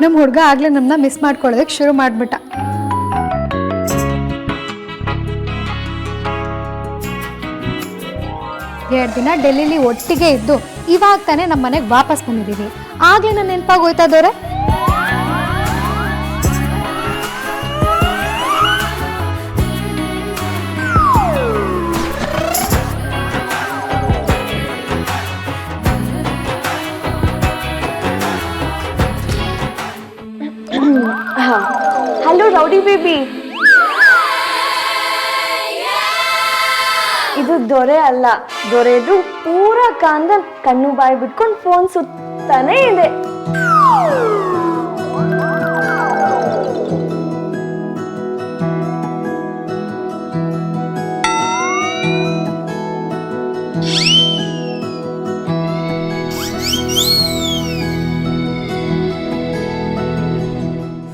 ನಮ್ಮ ಹುಡುಗ ಆಗ್ಲೇ ನಮ್ಮನ್ನ ಮಿಸ್ ಮಾಡ್ಕೊಳ್ಳೋದಕ್ಕೆ ಶುರು ಮಾಡ್ಬಿಟ್ಟ. ಎರಡು ದಿನ ಡೆಲ್ಲಿಲಿ ಒಟ್ಟಿಗೆ ಇದ್ದು ಇವಾಗ ತಾನೇ ನಮ್ಮ ಮನೆಗೆ ವಾಪಸ್ ಬಂದಿದ್ದೀವಿ. ಆಗ್ಲೇ ನನ್ನ ನೆನಪಾಗಿ ಹೋಯ್ತಾ ದೋರೆ. ಹಲೋ ರೌಡಿ ಬೇಬಿ, ಇದು ದೊರೆ ಅಲ್ಲ, ದೊರೆದು ಪೂರ ಕಾಂದ ಕಣ್ಣು ಬಾಯಿ ಬಿಟ್ಕೊಂಡು ಫೋನ್ ಸುತ್ತಾನೆ ಇದೆ.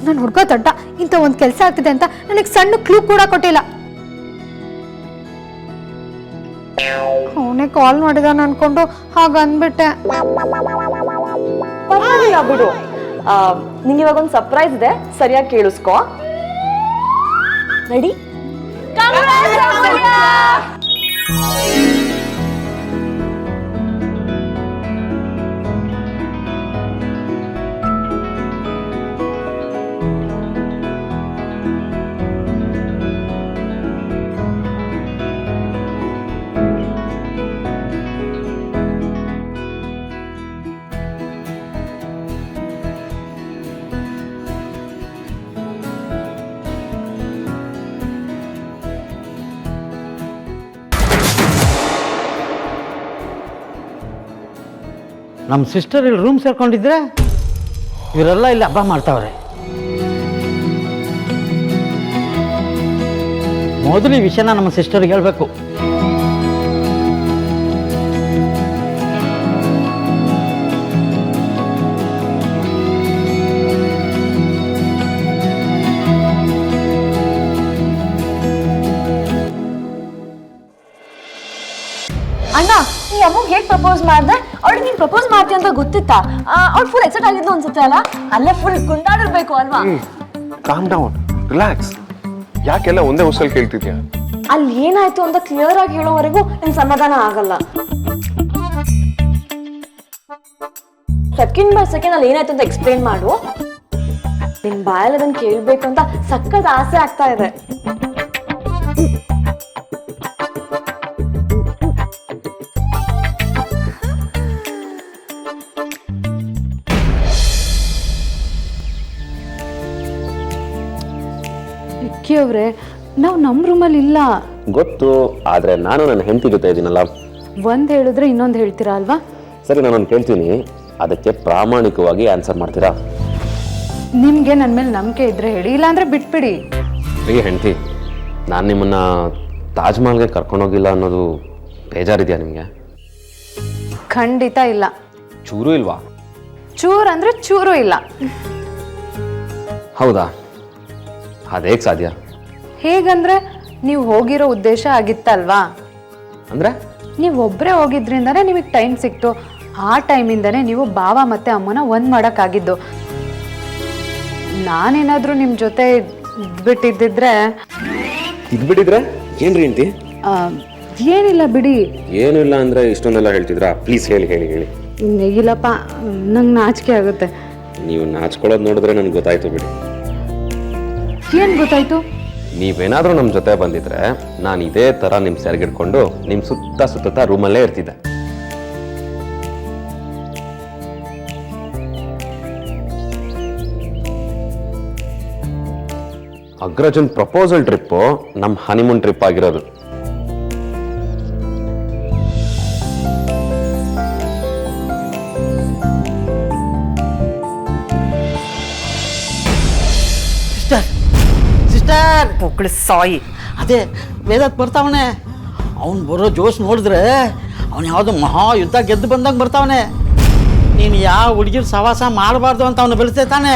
ನನ್ನ ಹುಡುಗ ದೊಡ್ಡ ಇಂಥ ಒಂದು ಕೆಲಸ ಆಗ್ತಿದೆ ಅಂತ ನನಗೆ ಸಣ್ಣ ಕ್ಲೂ ಕೂಡ ಕೊಟ್ಟಿಲ್ಲ. ಅವನೇ ಕಾಲ್ ಮಾಡಿದಾನ ಅನ್ಕೊಂಡು ಹಾಗ ಅಂದ್ಬಿಟ್ಟೆ. ಪರವಾಗಿಲ್ಲ ಬಿಡು, ನಿಂಗೆ ಇವಾಗ ಒಂದು ಸರ್ಪ್ರೈಸ್ ಇದೆ, ಸರಿಯಾಗಿ ಕೇಳಿಸ್ಕೊ. ರೆಡಿ? ನಮ್ಮ ಸಿಸ್ಟರ್ ಇಲ್ಲಿ ರೂಮ್ ಸೇರ್ಕೊಂಡಿದ್ರೆ ಇವರೆಲ್ಲ ಇಲ್ಲಿ ಹಬ್ಬ ಮಾಡ್ತಾವ್ರೆ. ಮೊದಲು ಈ ವಿಷಯನ ನಮ್ಮ ಸಿಸ್ಟರ್ಗೆ ಹೇಳ್ಬೇಕು. ಅಣ್ಣ, ಈ ಅಮ್ಮಗೆ ಹೇಗೆ ಪ್ರಪೋಸ್ ಮಾಡ್ದೆ? ಅವಳಿಗೆ ನೀನ್ ಪ್ರಪೋಸ್ ಮಾಡ್ತೀಯ ಅಂತ ಗೊತ್ತಿತ್ತಾ? ಅವ್ಳು ಫುಲ್ ಎಕ್ಸೈಟ್ ಆಗಿದ್ಲು ಅನ್ಸುತ್ತೆ ಅಲ್ಲ? ಅಲ್ಲೇ ಫುಲ್ ಕುಂಡಾಡಿರ್ಬೇಕು ಅಲ್ವಾ? Calm down, relax. ಯಾಕೆಲ್ಲ ಒಂದೇ ಹೊಸಲ್ಲಿ ಕೇಳ್ತಿದ್ಯಾ? ಅಲ್ಲಿ ಏನಾಯ್ತು ಅಂತ ಕ್ಲಿಯರ್ ಆಗಿ ಹೇಳೋವರೆಗೂ ನಿನ್ ಸಮಾಧಾನ ಆಗಲ್ಲ. ಸೆಕೆಂಡ್ ಬೈ ಸೆಕೆಂಡ್ ಅಲ್ಲಿ ಏನಾಯ್ತು ಅಂತ ಎಕ್ಸ್ಪ್ಲೇನ್ ಮಾಡು. ನಿನ್ ಬಾಯಲ್ಲಿ ಅದನ್ನ ಕೇಳ್ಬೇಕು ಅಂತ ಸಖತ್ ಆಸೆ ಆಗ್ತಾ ಇದೆ. ಅವ್ರೆ, ನಾವು ನಮ್ಮ ರೂಮಲ್ಲಿ ಇಲ್ಲ. ಗೊತ್ತು, ಆದ್ರೆ ನಾನು ನನ್ನ ಹೆಂಡತಿ ಜೊತೆ ಇದ್ದೀನಲ್ಲ. ಒಂದ್ ಹೇಳಿದ್ರೆ ಇನ್ನೊಂದು ಹೇಳ್ತೀರಾ ಅಲ್ವಾ? ಸರಿ, ನಾನೊಂದು ಕೇಳ್ತೀನಿ, ಅದಕ್ಕೆ ಪ್ರಾಮಾಣಿಕವಾಗಿ ಆನ್ಸರ್ ಮಾಡ್ತೀರಾ? ನಿಮ್ಗೆ ನನ್ನ ಮೇಲೆ ನಂಬಿಕೆ ಇದ್ರೆ ಹೇಳಿ, ಇಲ್ಲಾಂದ್ರೆ ಬಿಟ್ಬಿಡಿ. ಪ್ರಿಯ ಹೆಂಡತಿ, ನಾನು ನಿಮ್ಮನ್ನ ತಾಜ್ ಮಹಲ್ಗೆ ಕರ್ಕೊಂಡೋಗಿಲ್ಲ ಅನ್ನೋದು ಬೇಜಾರಿದೆಯಾ ನಿಮಗೆ? ಖಂಡಿತ ಇಲ್ಲ. ಚೂರು ಇಲ್ವಾ? ಚೂರ್ ಅಂದ್ರೆ ಚೂರು ಇಲ್ಲ. ಹೌದಾ? ಅದೇಗೆ ಸಾಧ್ಯ? ಹೇಗಂದ್ರೆ ನೀವು ಹೋಗಿರೋ ಉದ್ದೇಶ ಆಗಿತ್ತಲ್ವಾ? ಅಂದ್ರೆ ನೀವು ಒಬ್ಬರೇ ಹೋಗಿದ್ರಿಂದಾನೇ ನಿಮಗೆ ಟೈಮ್ ಸಿಕ್ತು. ಆ ಟೈಮಿಂದಾನೇ ನೀವು ಬಾವ ಮತ್ತೆ ಅಮ್ಮನ ಒಂದ್ ಮಾಡೋಕ್ಕಾಗಿದ್ದು. ನಾನೇನಾದ್ರೂ ನಿಮ್ಮ ಜೊತೆ ಇದ್ಬಿಟ್ಟಿದ್ದಿದ್ರೆ ಏನ್ರಿ ಹೆಂಡತಿ? ಏನಿಲ್ಲ ಬಿಡಿ. ಏನು ಇಲ್ಲ ಅಂದ್ರೆ ಇಷ್ಟೊಂದೆಲ್ಲ ಹೇಳ್ತಿದ್ರಾ? ಪ್ಲೀಸ್ ಹೇಳಿ ಹೇಳಿ ಹೇಳಿ. ಇಲ್ಲಪ್ಪ, ನಂಗೆ ನಾಚಿಕೆ ಆಗುತ್ತೆ. ನೀವು ನಾಚ್ಕೊಳ್ಳೋದು ನೋಡಿದ್ರೆ ನನಗೆ ಗೊತ್ತಾಯ್ತು ಬಿಡಿ. ಏನ್ ಗೊತ್ತಾಯ್ತು? ನೀವೇನಾದ್ರೂ ನಮ್ಮ ಜೊತೆ ಬಂದಿದ್ರೆ ನಾನು ಇದೇ ತರ ನಿಮ್ ಸೆರಗಿಡ್ಕೊಂಡು ನಿಮ್ ಸುತ್ತ ರೂಮಲ್ಲೇ ಇರ್ತಿದ್ದೆ. ಅಗ್ರಜನ್ ಪ್ರಪೋಸಲ್ ಟ್ರಿಪ್ಪು ನಮ್ಮ ಹನಿಮೂನ್ ಟ್ರಿಪ್ ಆಗಿರೋದು. ಸಿಸ್ಟರ್ ಪೊಕ್ಕಳು ಸಾಯಿ. ಅದೇ ವೇದಾತ್ ಬರ್ತಾವನೆ. ಅವ್ನು ಬರೋ ಜೋಶ್ ನೋಡಿದ್ರೆ ಅವ್ನು ಯಾವುದೋ ಮಹಾ ಯುದ್ಧ ಗೆದ್ದು ಬಂದಂಗೆ ಬರ್ತಾವನೆ. ನೀನು ಯಾವ ಹುಡುಗಿರ್ ಸವಾಸ ಮಾಡಬಾರ್ದು ಅಂತ ಅವನು ಬೆಳೆಸ್ತೇ ತಾನೆ.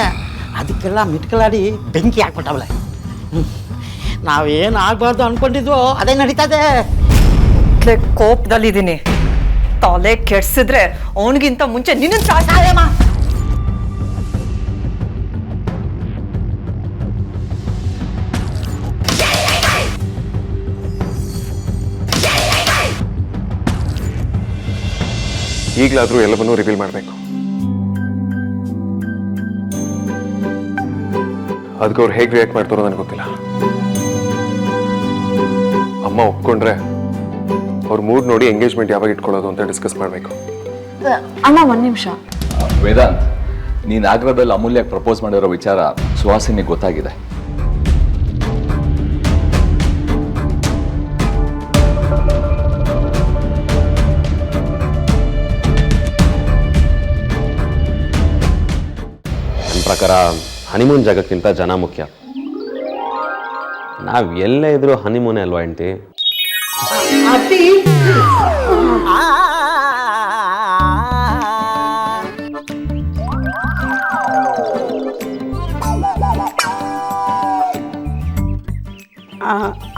ಅದಕ್ಕೆಲ್ಲ ಮಿಟ್ಕಲಾಡಿ ಬೆಂಕಿ ಹಾಕ್ಬಿಟ್ಟವಳೆ. ನಾವೇನು ಆಗಬಾರ್ದು ಅಂದ್ಕೊಂಡಿದ್ವೋ ಅದೇ ನಡೀತದೆ. ಕೋಪದಲ್ಲಿದ್ದೀನಿ. ತಲೆ ಕೆಡ್ಸಿದ್ರೆ ಅವನಿಗಿಂತ ಮುಂಚೆ ನಿನ್ನ ಈಗಲಾದರೂ ಎಲ್ಲವನ್ನೂ ರಿವೀಲ್ ಮಾಡಬೇಕು. ಅದಕ್ಕೆ ಅವ್ರು ಹೇಗೆ ರಿಯಾಕ್ಟ್ ಮಾಡ್ತಾರೋ ನನಗೆ ಗೊತ್ತಿಲ್ಲ. ಅಮ್ಮ ಒಪ್ಕೊಂಡ್ರೆ ಅವ್ರ ಮೂಡ್ ನೋಡಿ ಎಂಗೇಜ್ಮೆಂಟ್ ಯಾವಾಗ ಇಟ್ಕೊಳ್ಳೋದು ಅಂತ ಡಿಸ್ಕಸ್ ಮಾಡಬೇಕು. ಅಣ್ಣ ಒಂದು ನಿಮಿಷ. ವೇದಾಂತ್, ನೀನು ಆಗ್ರಾದಲ್ಲಿ ಅಮೂಲ್ಯಕ್ಕೆ ಪ್ರಪೋಸ್ ಮಾಡಿರೋ ವಿಚಾರ ಸುಹಾಸಿನಿಗೆ ಗೊತ್ತಾಗಿದೆ. ನನ್ನ ಪ್ರಕಾರ ಹನಿಮೂನ್ ಜಾಗಕ್ಕಿಂತ ಜನ ಮುಖ್ಯ. ನಾವು ಎಲ್ಲೇ ಇದ್ರೂ ಹನಿಮೂನೇ ಅಲ್ವಾ ಹೆಂಡ್ತಿ?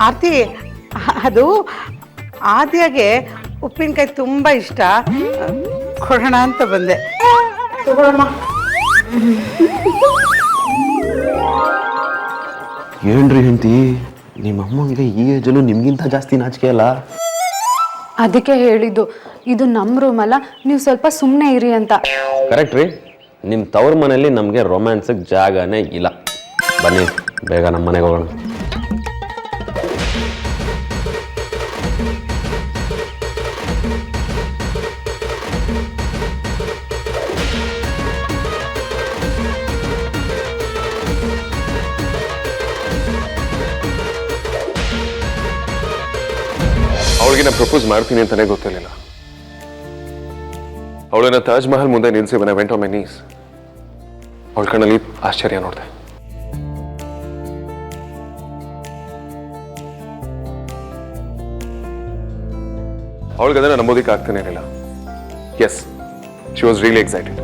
ಆರ್ತಿ, ಅದು ಆದ್ಯಾಗೆ ಉಪ್ಪಿನಕಾಯಿ ತುಂಬ ಇಷ್ಟ, ಕೊಡೋಣ ಅಂತ ಬಂದೆ. ಏನ್ರಿ ಹೆಂಡ್ತಿ, ನಿಮ್ಮ ಅಮ್ಮಂಗೆ ಈ ಏಜಲ್ಲೂ ನಿಮ್ಗಿಂತ ಜಾಸ್ತಿ ನಾಚಿಕೆ ಅಲ್ಲ? ಅದಕ್ಕೆ ಹೇಳಿದ್ದು, ಇದು ನಮ್ಮ ರೂಮ್ ಅಲ್ಲ, ನೀವು ಸ್ವಲ್ಪ ಸುಮ್ಮನೆ ಇರಿ ಅಂತ. ಕರೆಕ್ಟ್ ರೀ. ನಿಮ್ಮ ತವ್ರ ಮನೇಲಿ ನಮಗೆ ರೊಮ್ಯಾನ್ಸಿಗೆ ಜಾಗನೇ ಇಲ್ಲ. ಬನ್ನಿ ಬೇಗ ನಮ್ಮ ಮನೆಗೆ ಹೋಗೋಣ. ಅವಳಿಗೆ ನಾನು ಪ್ರಪೋಸ್ ಮಾಡ್ತೀನಿ ಅಂತಾನೆ ಗೊತ್ತಿರಲಿಲ್ಲ. ಅವಳನ್ನ ತಾಜ್ ಮಹಲ್ ಮುಂದೆ ನಿಲ್ಸಿ when I went on my knees, ಅವಳ ಕಣ್ಣಲ್ಲಿ ಆಶ್ಚರ್ಯ ನೋಡಿದೆ. ಅವಳಿಗೆ ಅದನ್ನ ನಂಬೋದಿಕ್ಕೆ ಆಗ್ತಾನೆ ಇರಲಿಲ್ಲ. Yes, she was really excited.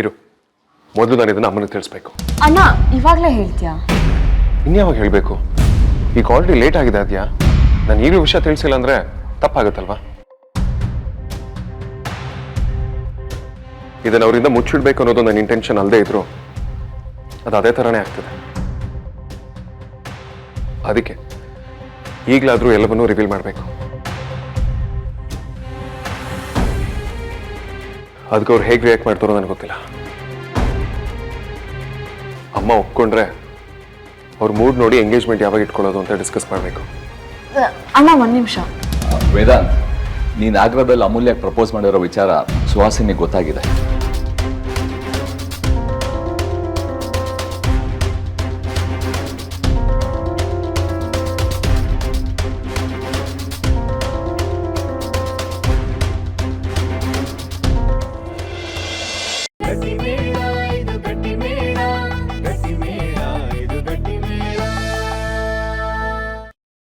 ಇರು, ಮೊದಲು ನಾನು ಇದನ್ನ ಅಮ್ಮನಿಗೆ ತಿಳಿಸ್ಬೇಕು. ಅಣ್ಣ ಇವಾಗಲೇ ಹೇಳ್ತೀಯಾ? ಇನ್ಯಾವಾಗ ಹೇಳಬೇಕು? ಈಗ ಆಲ್ರೆಡಿ ಲೇಟ್ ಆಗಿದೆ. ಅದ್ಯಾ ನಾನು ಈಗಲೂ ವಿಷಯ ತಿಳಿಸಿಲ್ಲ ಅಂದ್ರೆ ತಪ್ಪಾಗುತ್ತಲ್ವಾ? ಇದನ್ನು ಅವರಿಂದ ಮುಚ್ಚಿಡ್ಬೇಕು ಅನ್ನೋದು ನನ್ನ ಇಂಟೆನ್ಷನ್ ಅಲ್ಲದೆ ಇದ್ರು ಅದು ಅದೇ ಥರನೇ ಆಗ್ತದೆ. ಅದಕ್ಕೆ ಈಗಲಾದರೂ ಎಲ್ಲವನ್ನೂ ರಿವೀಲ್ ಮಾಡಬೇಕು. ಅದಕ್ಕೆ ಅವ್ರು ಹೇಗೆ ರಿಯಾಕ್ಟ್ ಮಾಡ್ತಾರೋ ನನಗೆ ಗೊತ್ತಿಲ್ಲ. ಅಮ್ಮ ಒಪ್ಕೊಂಡ್ರೆ ಅವ್ರ ಮೂಡ್ ನೋಡಿ ಎಂಗೇಜ್ಮೆಂಟ್ ಯಾವಾಗ ಇಟ್ಕೊಳ್ಳೋದು ಅಂತ ಡಿಸ್ಕಸ್ ಮಾಡಬೇಕು. ಅಣ್ಣ ಒಂದು ನಿಮಿಷ. ವೇದಾಂತ್, ನೀನು ಆಗ್ರಾದಲ್ಲಿ ಅಮೂಲ್ಯಕ್ಕೆ ಪ್ರಪೋಸ್ ಮಾಡಿರೋ ವಿಚಾರ ಸುಹಾಸಿನಿಗೆ ಗೊತ್ತಾಗಿದೆ.